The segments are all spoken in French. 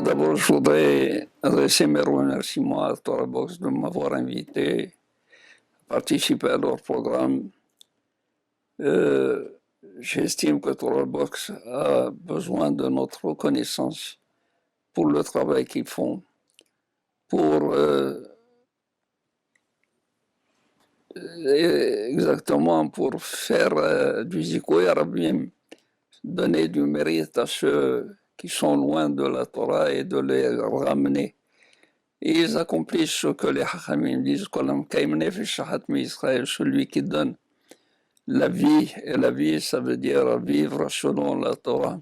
D'abord, je voudrais adresser mes remerciements à Torah Box de m'avoir invité à participer à leur programme. J'estime que Torah Box a besoin de notre reconnaissance pour le travail qu'ils font, pour exactement pour faire du Zikoui Arabim, donner du mérite à ceux qui sont loin de la Torah et de les ramener. Et ils accomplissent ce que les Hachamim disent, celui qui donne la vie, et la vie, ça veut dire vivre selon la Torah.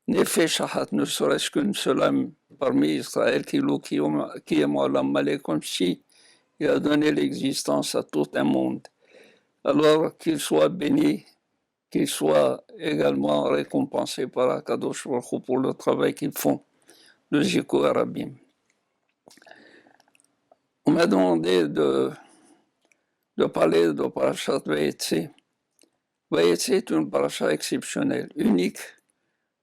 Nefesh Shahat, ne serait-ce qu'une seule âme parmi Israël qui est Moualam Malek, comme si il a donné l'existence à tout un monde. Alors qu'il soit béni, qu'il soit également récompensé par Akadosh Baruch Hu pour le travail qu'ils font, le Zikoui Arabim. On m'a demandé de parler de Parashat Vayetze. Vayetze est une paracha exceptionnelle, unique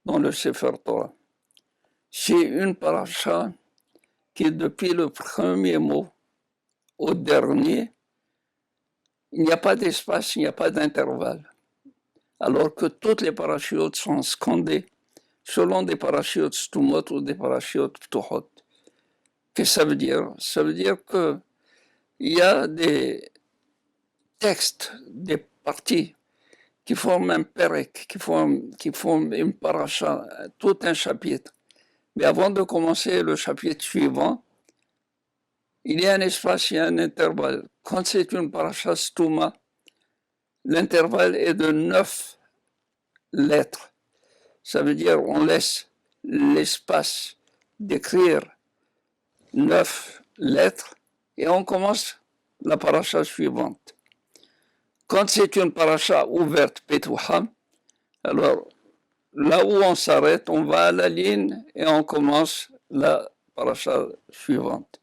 dans le Sefer Torah. C'est une paracha qui, depuis le premier mot au dernier, il n'y a pas d'espace, il n'y a pas d'intervalle. Alors que toutes les parachutes sont scandées selon des parachutes stumot ou des parachutes ptuhot. Qu'est-ce que ça veut dire? Ça veut dire qu'il y a des textes, des parties qui forment un perek, qui forment une paracha, tout un chapitre. Mais avant de commencer le chapitre suivant, il y a un espace, il y a un intervalle. Quand c'est une paracha stouma, l'intervalle est de 9 lettres. Ça veut dire on laisse l'espace d'écrire 9 lettres et on commence la paracha suivante. Quand c'est une paracha ouverte, Petouha, alors là où on s'arrête, on va à la ligne et on commence la paracha suivante.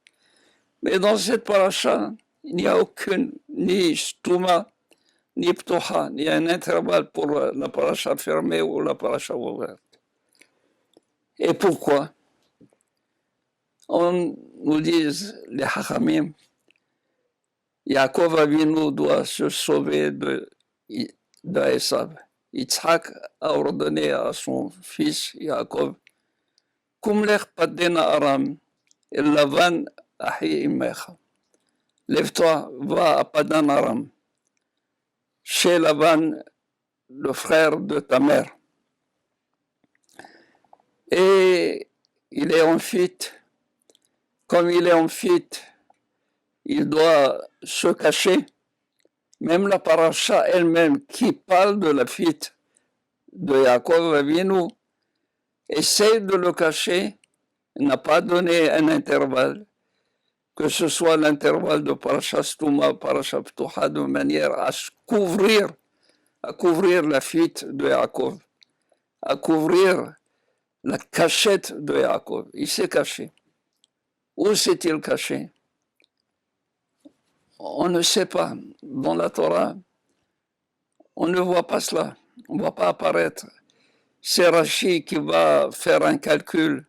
Mais dans cette paracha, il n'y a aucune, ni stouma, ni ptuha, ni un intervalle pour la paracha fermée ou la paracha ouverte. Et pourquoi? On nous dit, les Hachamim, Yaakov Avinu doit se sauver d'Esav. Yitzhak a ordonné à son fils Yaakov, Kumlech padena Aram, et Lavan ahi imecha. Lève-toi, va à Padan Aram, chez Lavan, le frère de ta mère. Et il est en fuite. Comme il est en fuite, il doit se cacher. Même la paracha elle-même qui parle de la fuite de Yaakov Avinu essaie de le cacher, n'a pas donné un intervalle, que ce soit l'intervalle de paracha Stouma, paracha Ptuha, de manière à couvrir la fuite de Yaakov, à couvrir la cachette de Yaakov. Il s'est caché. Où s'est-il caché? On ne sait pas. Dans la Torah, on ne voit pas cela. On ne voit pas apparaître. C'est Rashi qui va faire un calcul,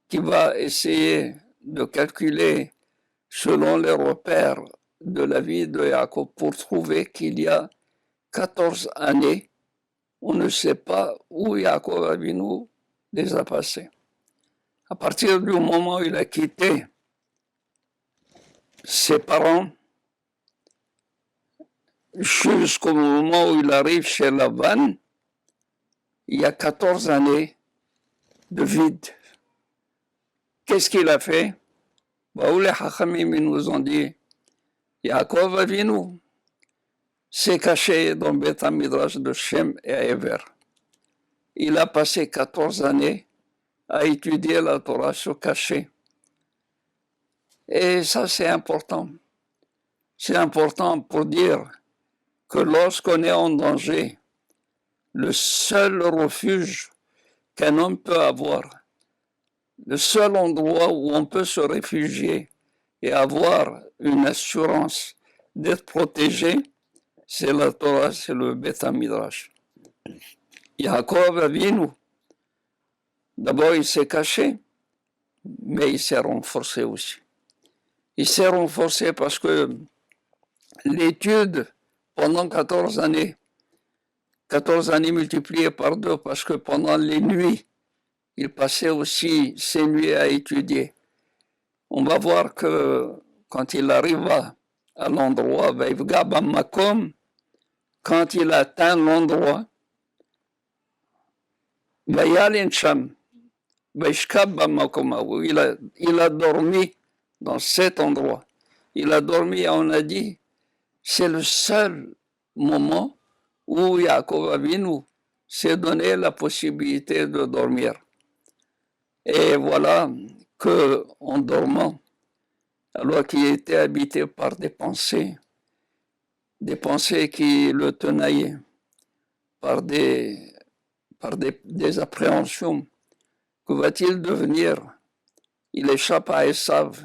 qui va essayer de calculer selon les repères de la vie de Yaakov pour trouver qu'il y a 14 années, on ne sait pas où Yaakov Avinu les a passées. À partir du moment où il a quitté ses parents, jusqu'au moment où il arrive chez Lavan, il y a 14 années de vide. Qu'est-ce qu'il a fait? Où les Hachamim nous ont dit, Yaakov Avinu s'est caché dans Beth Midrash de Shem et Ever. Il a passé 14 années à étudier la Torah, se cacher. Et ça, c'est important. C'est important pour dire que lorsqu'on est en danger, le seul refuge qu'un homme peut avoir, le seul endroit où on peut se réfugier et avoir une assurance d'être protégé, c'est la Torah, c'est le Beth Midrash. Yaakov Avinu, d'abord il s'est caché, mais il s'est renforcé aussi. Il s'est renforcé parce que l'étude pendant 14 années multipliées par 2, parce que pendant les nuits, il passait aussi ses nuits à étudier. On va voir que quand il arriva à l'endroit, quand il atteint l'endroit, il a dormi dans cet endroit. Il a dormi, on a dit, c'est le seul moment où Yaakov Avinu s'est donné la possibilité de dormir. Et voilà que, en dormant, alors qu'il était habité par des pensées qui le tenaillaient, par des appréhensions. Que va-t-il devenir? Il échappe à Esav,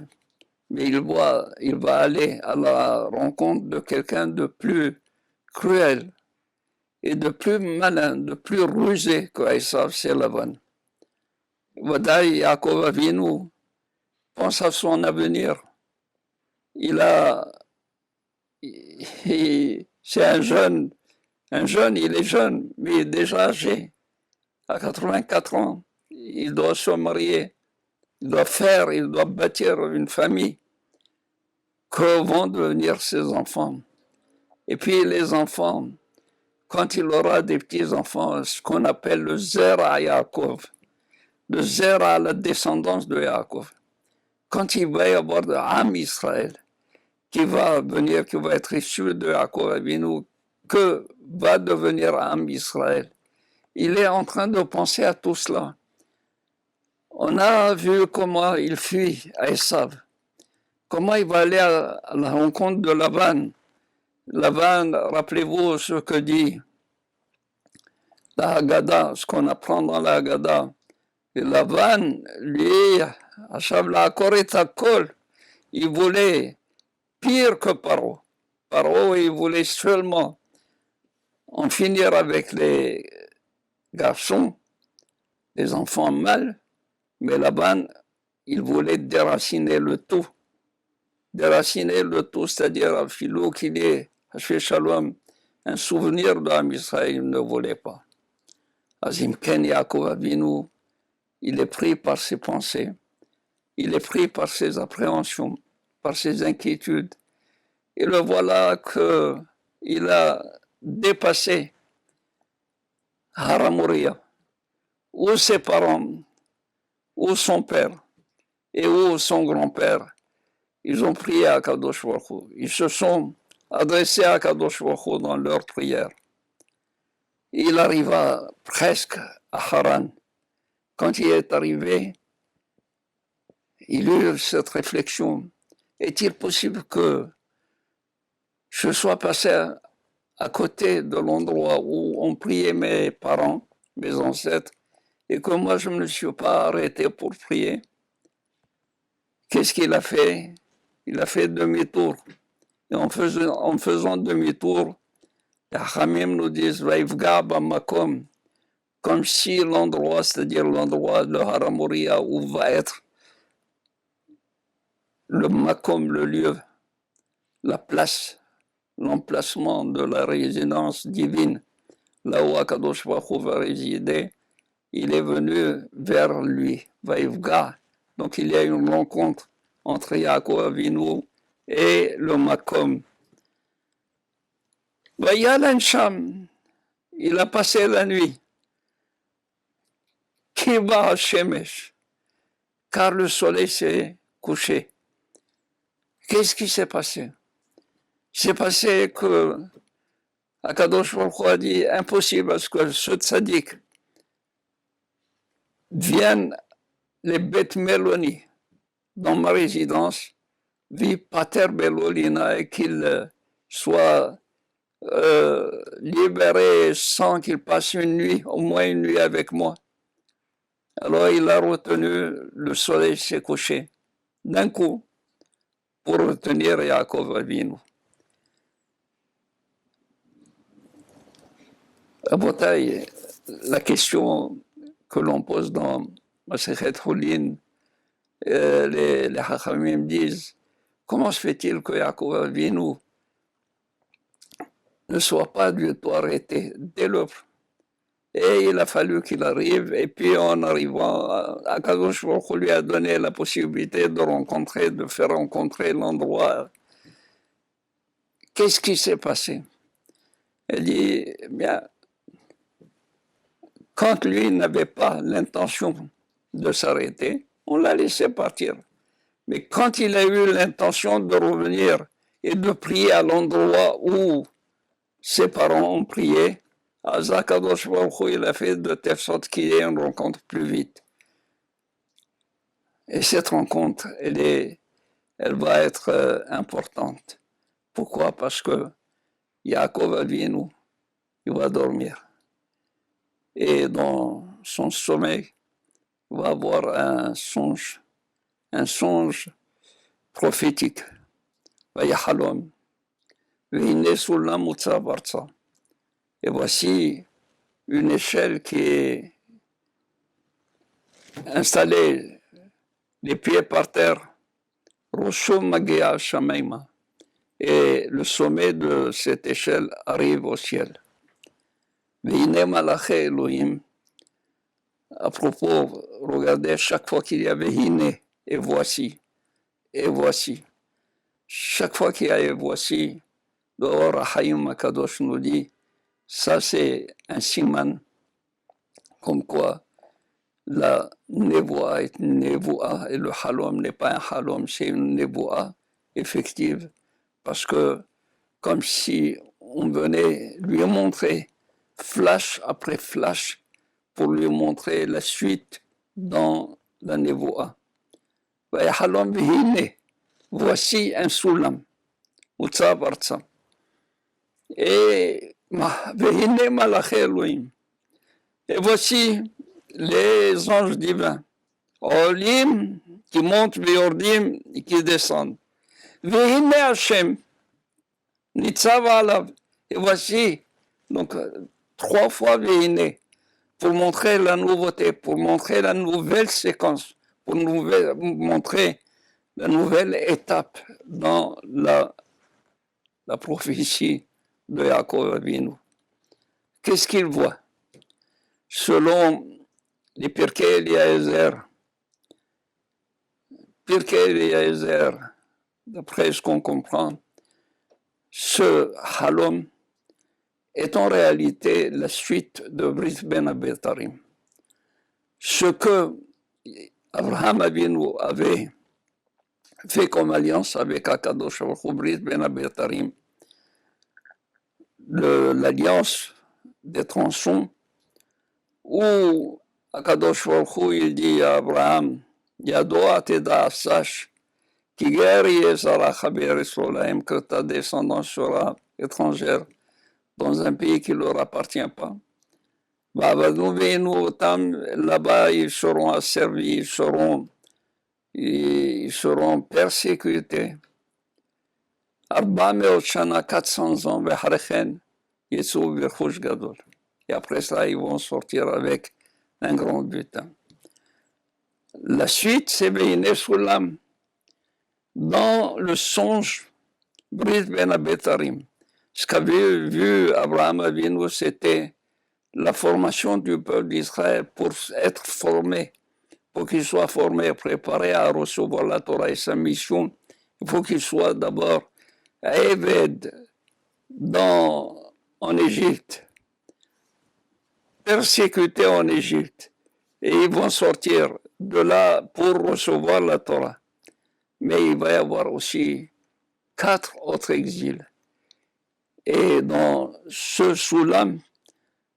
mais il va aller à la rencontre de quelqu'un de plus cruel et de plus malin, de plus rusé que Esav, c'est Lavan. Vadaï Yaakov Avinu pense à son avenir. C'est un jeune, il est jeune, mais il est déjà âgé. À 84 ans, il doit se marier, il doit bâtir une famille. Que vont devenir ses enfants? Et puis les enfants, quand il aura des petits-enfants, ce qu'on appelle le Zera Yaakov, le Zera, la descendance de Yaakov. Quand il va y avoir de Am Israël, qui va venir, qui va être issu de Yaakov Avinu, que va devenir Am Israël? Il est en train de penser à tout cela. On a vu comment il fuit à Esav, comment il va aller à la rencontre de Lavan. Lavan, rappelez-vous ce que dit la Haggadah, ce qu'on apprend dans la Haggadah. Et Lavan, lui, Achav la Kol, il voulait pire que Paro. Paro, il voulait seulement en finir avec les garçons, les enfants mâles, mais Laban, il voulait déraciner le tout. Déraciner le tout, c'est-à-dire à Philo qu'il est, chez Shalom, un souvenir d'Am Israël, il ne voulait pas. Azim Ken Yaakov Avinu, il est pris par ses pensées, il est pris par ses appréhensions, par ses inquiétudes. Et le voilà qu'il a dépassé Haramoria, où ses parents, où son père et où son grand-père, ils ont prié à Kadosh Baruch Hu. Ils se sont adressés à Kadosh Baruch Hu dans leur prière. Il arriva presque à Haran. Quand il est arrivé, il eut cette réflexion. Est-il possible que je sois passé à côté de l'endroit où ont prié mes parents, mes ancêtres, et que moi je ne me suis pas arrêté pour prier? Qu'est-ce qu'il a fait? Il a fait demi-tour. Et en faisant demi-tour, les Hamim nous disent Vaivga Bamakom, comme si l'endroit, c'est-à-dire l'endroit de Haramoria où va être le Makom, le lieu, la place, l'emplacement de la résidence divine, là où Akadosh Baruch Hu va résider, il est venu vers lui, Vaivga. Donc il y a une rencontre entre Yaakov Avinu et le Makom. Vayalan Sham, il a passé la nuit. Kiba Shemesh, car le soleil s'est couché. Qu'est-ce qui s'est passé? Il s'est passé que Akadosh Baruch Hu a dit impossible parce que ce tzaddik viennent les bêtes mélonies dans ma résidence, vit pater belolina et qu'il soit libéré sans qu'il passe une nuit, au moins une nuit avec moi. Alors il a retenu, le soleil s'est couché d'un coup pour retenir Yaakov Avinu. La question que l'on pose dans Masechet Hulin, les Hachamim disent, comment se fait-il que Yaakov Avinu ne soit pas du tout arrêté dès le... Et il a fallu qu'il arrive, et puis en arrivant, Akadosh Baruch Hu lui a donné la possibilité de rencontrer, de faire rencontrer l'endroit. Qu'est-ce qui s'est passé? Elle dit, bien, quand lui n'avait pas l'intention de s'arrêter, on l'a laissé partir. Mais quand il a eu l'intention de revenir et de prier à l'endroit où ses parents ont prié, Akadosh Baruch Hu, il a fait de telle sorte qu'il y ait une rencontre plus vite. Et cette rencontre, elle va être importante. Pourquoi? Parce que Yaakov Avinu, il va dormir. Et dans son sommeil, il va avoir un songe prophétique. Vayahalom. Vehine sulam utsa barza. Et voici une échelle qui est installée, les pieds par terre, Roshom Magia Shamaima. Et le sommet de cette échelle arrive au ciel. Vehine Malaché Elohim. À propos, regardez, chaque fois qu'il y avait Hine, et voici, et voici. Chaque fois qu'il y a et voici, le Or Hayim Akadosh nous dit, ça c'est un siman, comme quoi la nevoa est une nevoa et le halom n'est pas un halom, c'est une nevoa effective, parce que comme si on venait lui montrer flash après flash pour lui montrer la suite dans la nevoa. Halom vihine, voici un soulam, utsa barza. Et vihine malaché Elohim. Et voici les anges divins, Olim, qui montent, Veordim, qui descendent. Vehine Hashem, Nitzav alav. Et voici, donc, 3 fois Vehine, pour montrer la nouveauté, pour montrer la nouvelle séquence, pour montrer la nouvelle étape dans la prophétie de Yaakov Avinu. Qu'est-ce qu'il voit? Selon les Pirkei Eliezer, d'après ce qu'on comprend, ce halom est en réalité la suite de Brit Ben Abetarim. Ce que Abraham Avinu avait fait comme alliance avec Akadosh Baruch Hu, Brit Ben Abetarim, l'alliance des tronçons, où Akadosh Baruch Hu, il dit à Abraham, Yadoa Teda, sache, que ta descendance sera étrangère dans un pays qui ne leur appartient pas. Là-bas, ils seront asservis, ils seront persécutés. 400 ans, et après ça, ils vont sortir avec un grand butin. La suite, c'est Vehine Sulam, dans le songe Brit Ben Abetarim. Ce qu'avait vu Abraham Avinu, c'était la formation du peuple d'Israël pour être formé, pour qu'il soit formé, préparé à recevoir la Torah et sa mission. Il faut qu'il soit d'abord Eved en Égypte, persécuté en Égypte, et ils vont sortir de là pour recevoir la Torah. Mais il va y avoir aussi 4 autres exils. Et dans ce Soulam,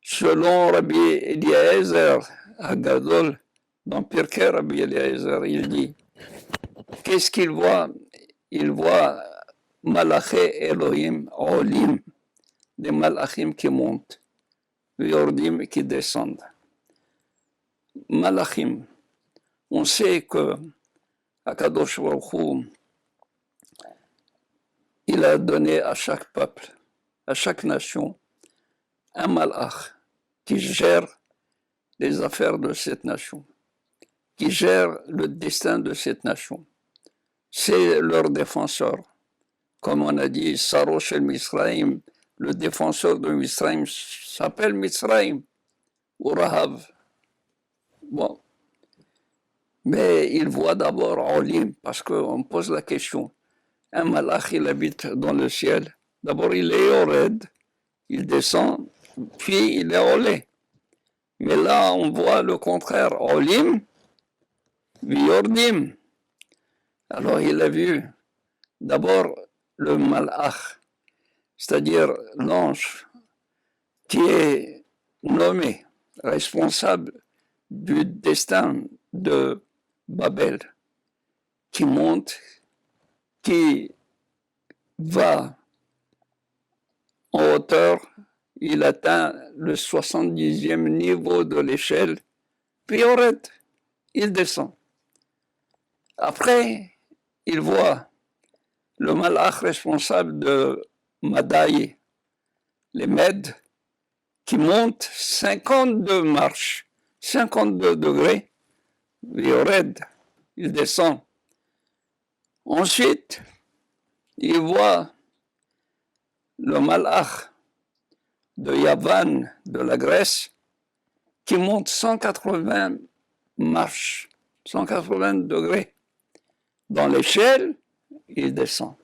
selon Rabbi Eliezer Hagadol, dans Pirkei Rabbi Eliezer, il dit, qu'est-ce qu'il voit? Il voit Malaché Elohim, Olim, des Malachim qui montent, Veordim qui descendent. Malachim, on sait que Akadosh Baruch Hu, il a donné à chaque peuple, à chaque nation, un malach qui gère les affaires de cette nation. qui gère le destin de cette nation. C'est leur défenseur. Comme on a dit, Sarosh el-Misraïm, le défenseur de Misraïm s'appelle Misraïm ou Rahav. Bon. Mais il voit d'abord Olim, parce qu'on pose la question. Un malach, il habite dans le ciel. D'abord, il est Yored, il descend, puis il est Olé. Mais là, on voit le contraire. Olim, Viordim. Alors, il a vu d'abord le malach, c'est-à-dire l'ange qui est nommé responsable du destin de Babel, qui monte, qui va en hauteur, il atteint le 70e niveau de l'échelle, puis il descend. Après, il voit le malach responsable de Madaï, les Mèdes, qui monte 52 marches, 52 degrés, il descend. Ensuite, il voit le malach de Yavan, de la Grèce, qui monte 180 marches, 180 degrés. Dans l'échelle, il descend.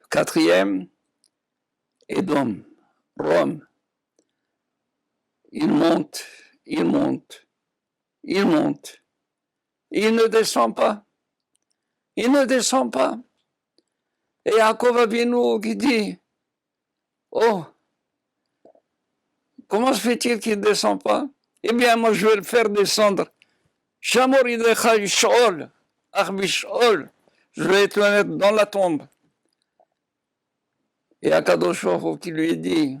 Quatrième, Édom, Rome. Il monte, il monte, il monte. Il ne descend pas. Il ne descend pas. Et Yaakov Avinu qui dit, oh, comment se fait-il qu'il ne descend pas? Eh bien, moi, je vais le faire descendre. Shamoridecha Ishol, Arbishol, je vais te le mettre dans la tombe. Et Akadosh Baruch Hu qui lui dit,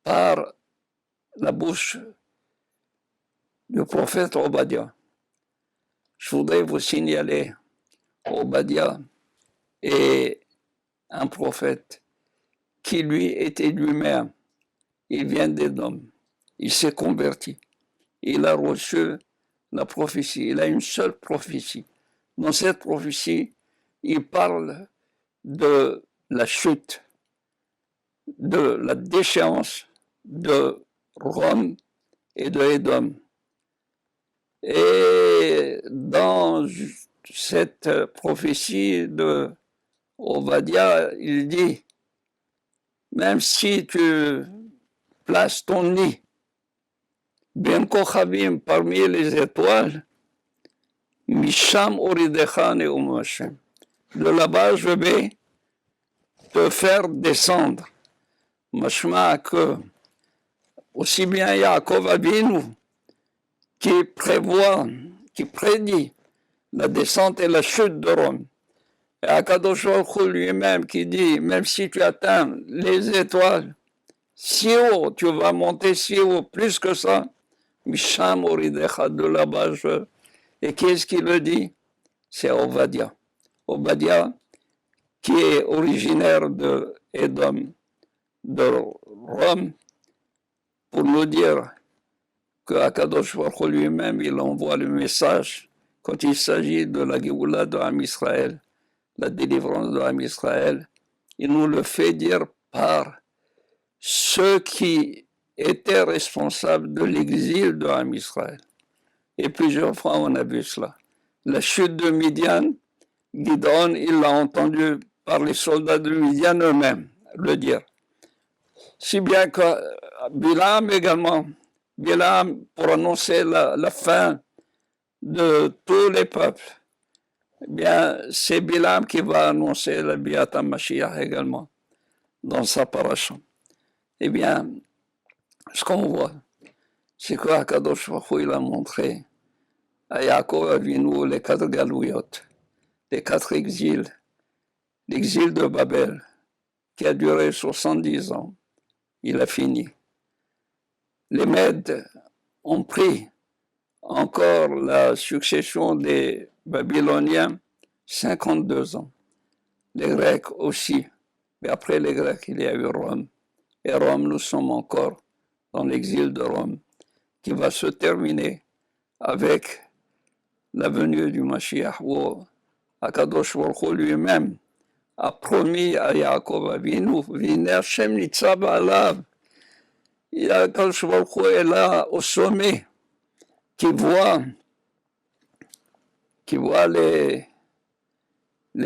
par la bouche du prophète Obadiah, je voudrais vous signaler, Obadiah est un prophète qui lui était lui-même, il vient d'Édom, il s'est converti, il a reçu la prophétie, il a une seule prophétie. Dans cette prophétie, il parle de la chute, de la déchéance de Rome et de Édom. Et dans cette prophétie de Obadiah, il dit, même si tu places ton nid Ben Kochavim parmi les étoiles, Misham Oridecha Neum Hashem. De là-bas, je vais te faire descendre. Mashma que aussi bien Yaakov Avinu qui prévoit, qui prédit la descente et la chute de Rome. Et Akadosh Baruch Hu lui-même qui dit, même si tu atteins les étoiles, si haut, tu vas monter si haut, plus que ça, Misham Oridecha, de là-bas je... Et qu'est-ce qu'il le dit? C'est Obadiah. Obadiah, qui est originaire de Édom, de Rome, pour nous dire que Akadosh Baruch Hu lui-même, il envoie le message quand il s'agit de la Géoula de Am Israël, la délivrance de Am Israël, il nous le fait dire par ceux qui étaient responsables de l'exil de Am Israël. Et plusieurs fois, on a vu cela. La chute de Midian, Gidon, il l'a entendu par les soldats de Midian eux-mêmes le dire. Si bien que Bilam également, Bilam, pour annoncer la fin de tous les peuples, eh bien, c'est Bilam qui va annoncer la Biat HaMashiach également dans sa paracha. Eh bien, ce qu'on voit, c'est qu'Akadosh Baruch Hu, il a montré à Yaakov Avinu les 4 galouyot, les 4 exils, l'exil de Babel, qui a duré 70 ans, il a fini. Les Mèdes ont pris encore la succession des Babyloniens 52 ans. Les Grecs aussi. Mais après les Grecs, il y a eu Rome. Et Rome, nous sommes encore dans l'exil de Rome, qui va se terminer avec la venue du Mashiach, où Akadosh Baruch Hu lui-même a promis à Yaakov Avinu, Vine Hashem Nitzav Alav. Akadosh Baruch Hu est là au sommet, qui voit les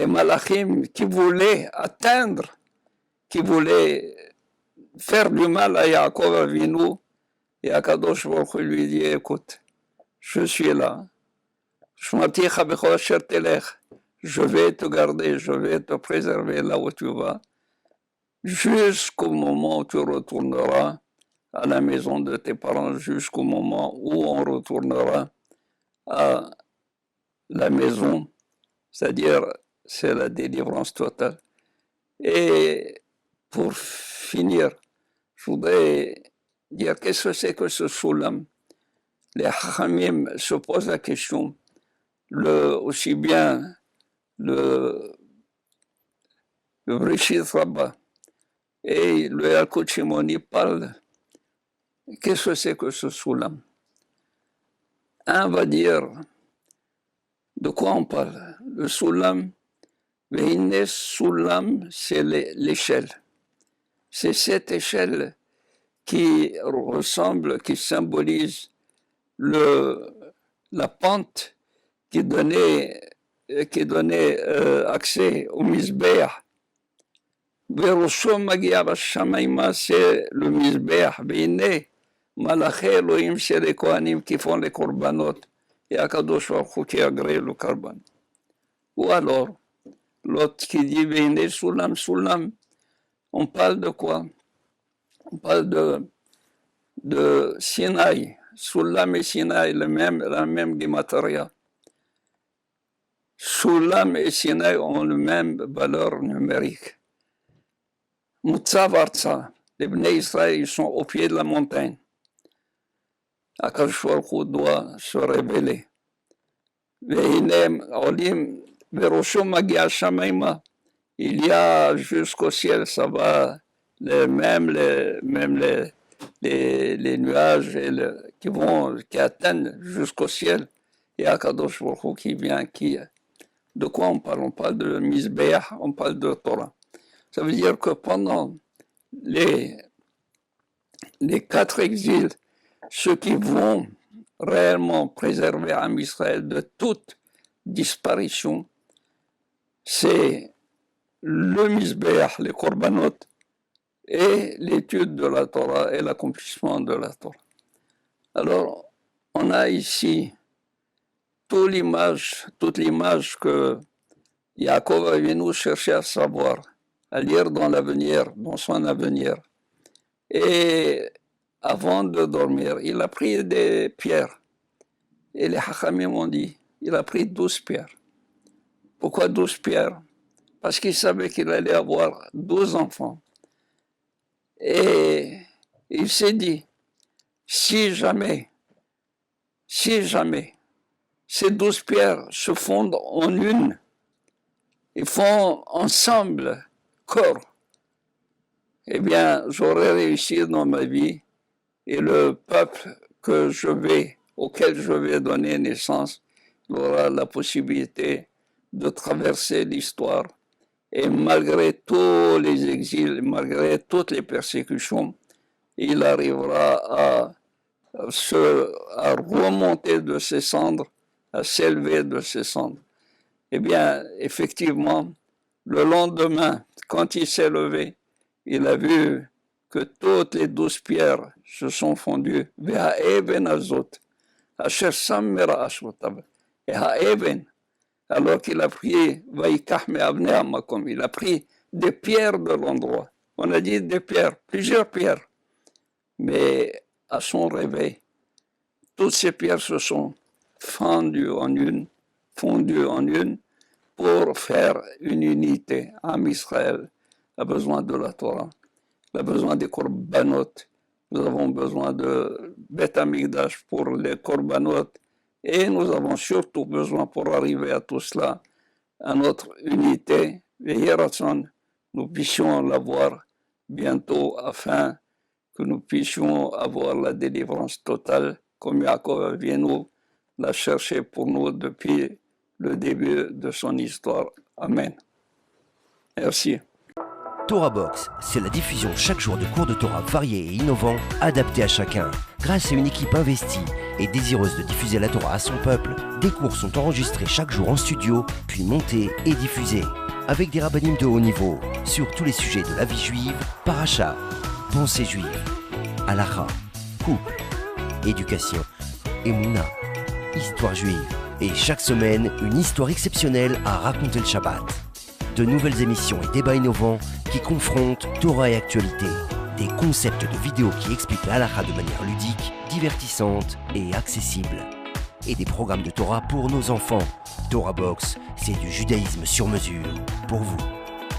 malachim qui voulaient atteindre, qui voulaient faire du mal à Yaakov Avinu. Et Akadosh Baruch Hu lui dit, écoute, je suis là. Je vais te garder, je vais te préserver là où tu vas, jusqu'au moment où tu retourneras à la maison de tes parents, jusqu'au moment où on retournera à la maison, c'est-à-dire c'est la délivrance totale. Et pour finir, je voudrais dire qu'est-ce que c'est que ce Shulam. Les Chachamim se posent la question, aussi bien le Brishit Rabbah et le Yalkut Shimoni parlent. Qu'est-ce que c'est que ce Shulam? Un va dire, de quoi on parle? Le Shulam, Veine Shulam, c'est l'échelle. C'est cette échelle qui ressemble, qui symbolise la pente qui donnait accès au Mizbeach. Veroshom Magia Bashamaima, c'est le Mizbeach. Veine Malaché Elohim, c'est les Kohanim qui font les korbanot. Et Akadosh Baruch Hu qui agrée le korban. Ou alors, l'autre qui dit Veine Sulam, Sulam, on parle de quoi? On parle de Sinaï. Sulam et Sinaï, la même gematria. Sulam et Sinaï ont la même valeur numérique. Mutzav Artsa, les Bnei Israël, ils sont au pied de la montagne. Akadosh Baruch Hu doit se révéler. Veinem Olim Veroshom Magia Shamaima. Il y a jusqu'au ciel, ça va, même les nuages qui atteignent jusqu'au ciel. Et Akadosh Baruch Hu qui vient, de quoi on parle? On parle de Mizbeach, on parle de Torah. Ça veut dire que pendant les 4 exils, ceux qui vont réellement préserver Am Israël de toute disparition, c'est le Mizbeach, les korbanot, et l'étude de la Torah et l'accomplissement de la Torah. Alors, on a ici toute l'image que Yaakov Avinu cherchait à savoir, à lire dans l'avenir, dans son avenir. Et avant de dormir, il a pris des pierres. Et les Hachamim ont dit, il a pris 12 pierres. Pourquoi 12 pierres? Parce qu'il savait qu'il allait avoir 12 enfants. Et il s'est dit, si jamais ces 12 pierres se fondent en une, ils font ensemble corps, eh bien, j'aurai réussi dans ma vie et le peuple auquel je vais donner naissance aura la possibilité de traverser l'histoire. Et malgré tous les exils, malgré toutes les persécutions, il arrivera à remonter de ses cendres, à s'élever de ses cendres. Eh bien, effectivement, le lendemain, quand il s'est levé, il a vu que toutes les 12 pierres se sont fondues. Et Ha'even, alors qu'il a pris, il a pris des pierres de l'endroit. On a dit des pierres, plusieurs pierres. Mais à son réveil, toutes ces pierres se sont fondues en une pour faire une unité. Am Israël a besoin de la Torah, il a besoin des korbanot. Nous avons besoin de Beth Amikdash pour les korbanot. Et nous avons surtout besoin, pour arriver à tout cela, à notre unité, nous puissions l'avoir bientôt afin que nous puissions avoir la délivrance totale, comme Yaakov Avinu l'a cherché pour nous depuis le début de son histoire. Amen. Merci. Torah Box, c'est la diffusion chaque jour de cours de Torah variés et innovants, adaptés à chacun. Grâce à une équipe investie et désireuse de diffuser la Torah à son peuple, des cours sont enregistrés chaque jour en studio, puis montés et diffusés. Avec des rabbinim de haut niveau, sur tous les sujets de la vie juive, paracha, pensée juive, halakha, couple, éducation, émouna, histoire juive. Et chaque semaine, une histoire exceptionnelle à raconter le Shabbat. De nouvelles émissions et débats innovants qui confrontent Torah et actualité. Des concepts de vidéos qui expliquent la halakha de manière ludique, divertissante et accessible. Et des programmes de Torah pour nos enfants. Torah Box, c'est du judaïsme sur mesure pour vous.